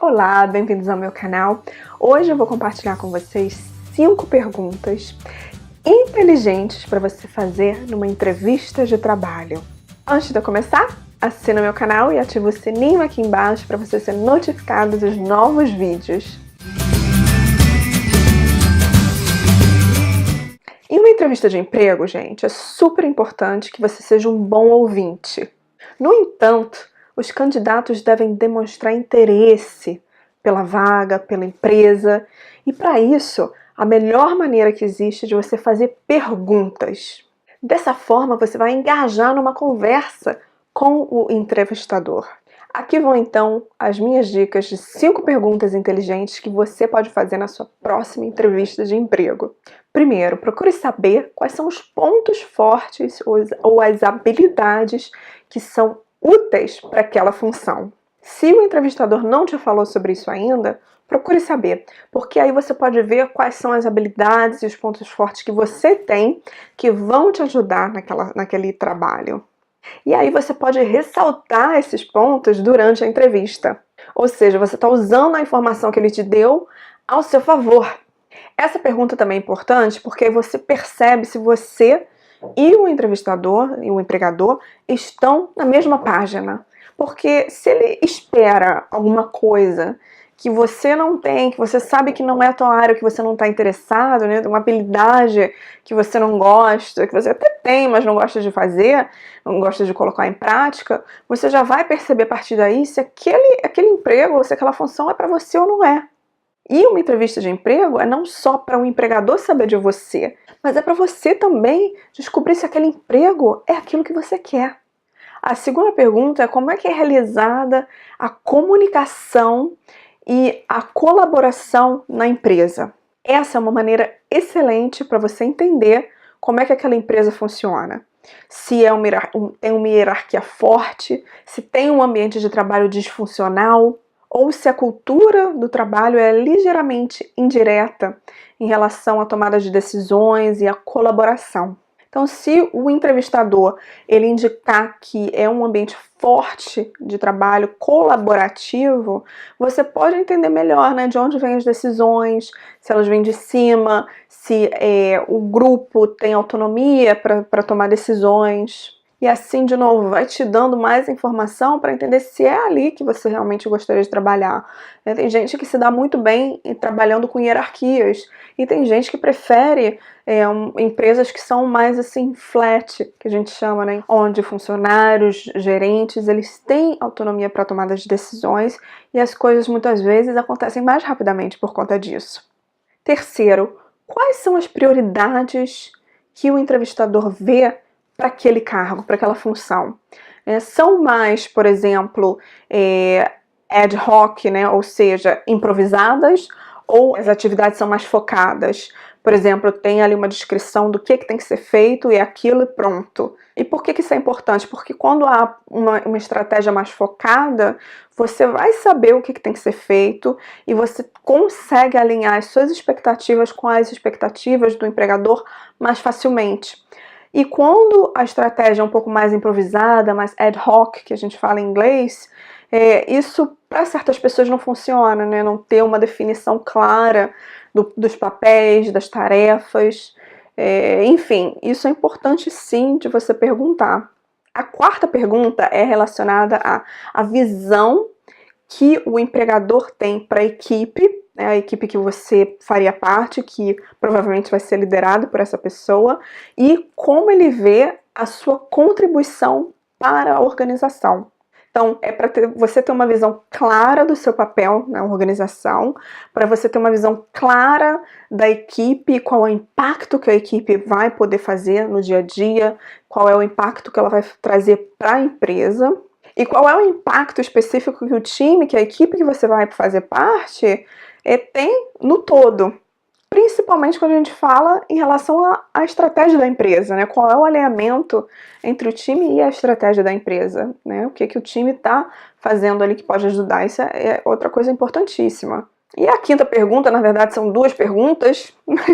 Olá, bem-vindos ao meu canal. Hoje eu vou compartilhar com vocês 5 perguntas inteligentes para você fazer numa entrevista de trabalho. Antes de eu começar, assina o meu canal e ativa o sininho aqui embaixo para você ser notificado dos novos vídeos. Em uma entrevista de emprego, gente, é super importante que você seja um bom ouvinte. No entanto, os candidatos devem demonstrar interesse pela vaga, pela empresa, e para isso, a melhor maneira que existe é de você fazer perguntas. Dessa forma, você vai engajar numa conversa com o entrevistador. Aqui vão então as minhas dicas de 5 perguntas inteligentes que você pode fazer na sua próxima entrevista de emprego. Primeiro, procure saber quais são os pontos fortes ou as habilidades que são úteis para aquela função. Se o entrevistador não te falou sobre isso ainda, procure saber, porque aí você pode ver quais são as habilidades e os pontos fortes que você tem que vão te ajudar naquele trabalho. E aí você pode ressaltar esses pontos durante a entrevista. Ou seja, você está usando a informação que ele te deu ao seu favor. Essa pergunta também é importante porque você percebe se você e o entrevistador e o empregador estão na mesma página. Porque se ele espera alguma coisa que você não tem, que você sabe que não é a tua área, que você não está interessado, né? Uma habilidade que você não gosta, que você até tem, mas não gosta de fazer, não gosta de colocar em prática, você já vai perceber a partir daí se aquele emprego, se aquela função é para você ou não é. E uma entrevista de emprego é não só para o empregador saber de você, mas é para você também descobrir se aquele emprego é aquilo que você quer. A segunda pergunta é como é que é realizada a comunicação e a colaboração na empresa. Essa é uma maneira excelente para você entender como é que aquela empresa funciona. Se tem uma hierarquia forte, se tem um ambiente de trabalho disfuncional, ou se a cultura do trabalho é ligeiramente indireta em relação à tomada de decisões e à colaboração. Então, se o entrevistador ele indicar que é um ambiente forte de trabalho colaborativo, você pode entender melhor, né, de onde vêm as decisões, se elas vêm de cima, se o grupo tem autonomia para tomar decisões. E assim, de novo, vai te dando mais informação para entender se é ali que você realmente gostaria de trabalhar. Tem gente que se dá muito bem trabalhando com hierarquias, e tem gente que prefere empresas que são mais assim, flat, que a gente chama, né? Onde funcionários, gerentes, eles têm autonomia para tomada de decisões e as coisas muitas vezes acontecem mais rapidamente por conta disso. Terceiro, quais são as prioridades que o entrevistador vê para aquele cargo, para aquela função? São mais, por exemplo, ad hoc, né? Ou seja, improvisadas, ou as atividades são mais focadas? Por exemplo, tem ali uma descrição do que tem que ser feito e aquilo e pronto. E por que isso é importante? Porque quando há uma estratégia mais focada, você vai saber o que tem que ser feito e você consegue alinhar as suas expectativas com as expectativas do empregador mais facilmente. E quando a estratégia é um pouco mais improvisada, mais ad hoc, que a gente fala em inglês, isso para certas pessoas não funciona, né? Não ter uma definição clara dos papéis, das tarefas, enfim, isso é importante sim de você perguntar. A quarta pergunta é relacionada à visão que o empregador tem para a equipe, né, a equipe que você faria parte, que provavelmente vai ser liderado por essa pessoa, e como ele vê a sua contribuição para a organização. Então, é para você ter uma visão clara do seu papel na organização, para você ter uma visão clara da equipe, qual é o impacto que a equipe vai poder fazer no dia a dia, qual é o impacto que ela vai trazer para a empresa, e qual é o impacto específico que o time, que a equipe que você vai fazer parte, tem no todo. Principalmente quando a gente fala em relação à estratégia da empresa, né? Qual é o alinhamento entre o time e a estratégia da empresa, né? O que o time está fazendo ali que pode ajudar, isso é outra coisa importantíssima. E a quinta pergunta, na verdade, são 2 perguntas,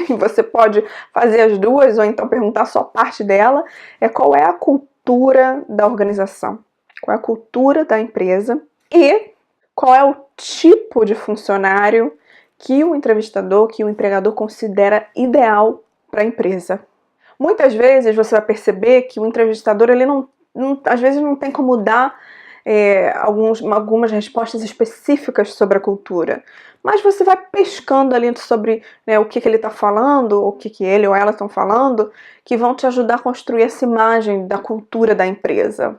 e você pode fazer as 2 ou então perguntar só parte dela, qual é a cultura da organização, qual é a cultura da empresa e qual é o tipo de funcionário que o entrevistador, que o empregador considera ideal para a empresa. Muitas vezes você vai perceber que o entrevistador ele às vezes não tem como dar algumas respostas específicas sobre a cultura, mas você vai pescando ali sobre o que ele está falando, o que ele ou ela estão falando, que vão te ajudar a construir essa imagem da cultura da empresa.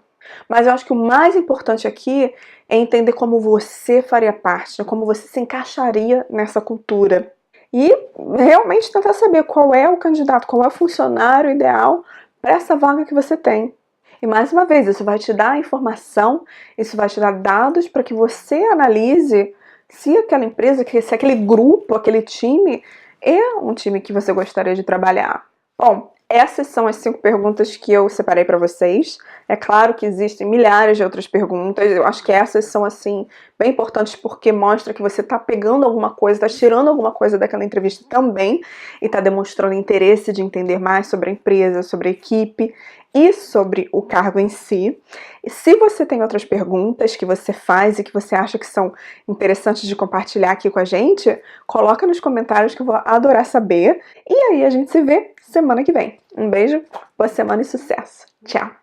Mas eu acho que o mais importante aqui é entender como você faria parte, como você se encaixaria nessa cultura. E realmente tentar saber qual é o candidato, qual é o funcionário ideal para essa vaga que você tem. E mais uma vez, isso vai te dar informação, isso vai te dar dados para que você analise se aquela empresa, se aquele grupo, aquele time é um time que você gostaria de trabalhar. Bom, essas são as 5 perguntas que eu separei para vocês. É claro que existem milhares de outras perguntas. Eu acho que essas são, assim, bem importantes porque mostra que você está pegando alguma coisa, está tirando alguma coisa daquela entrevista também e está demonstrando interesse de entender mais sobre a empresa, sobre a equipe e sobre o cargo em si. E se você tem outras perguntas que você faz e que você acha que são interessantes de compartilhar aqui com a gente, coloca nos comentários que eu vou adorar saber. E aí a gente se vê semana que vem. Um beijo, boa semana e sucesso. Tchau!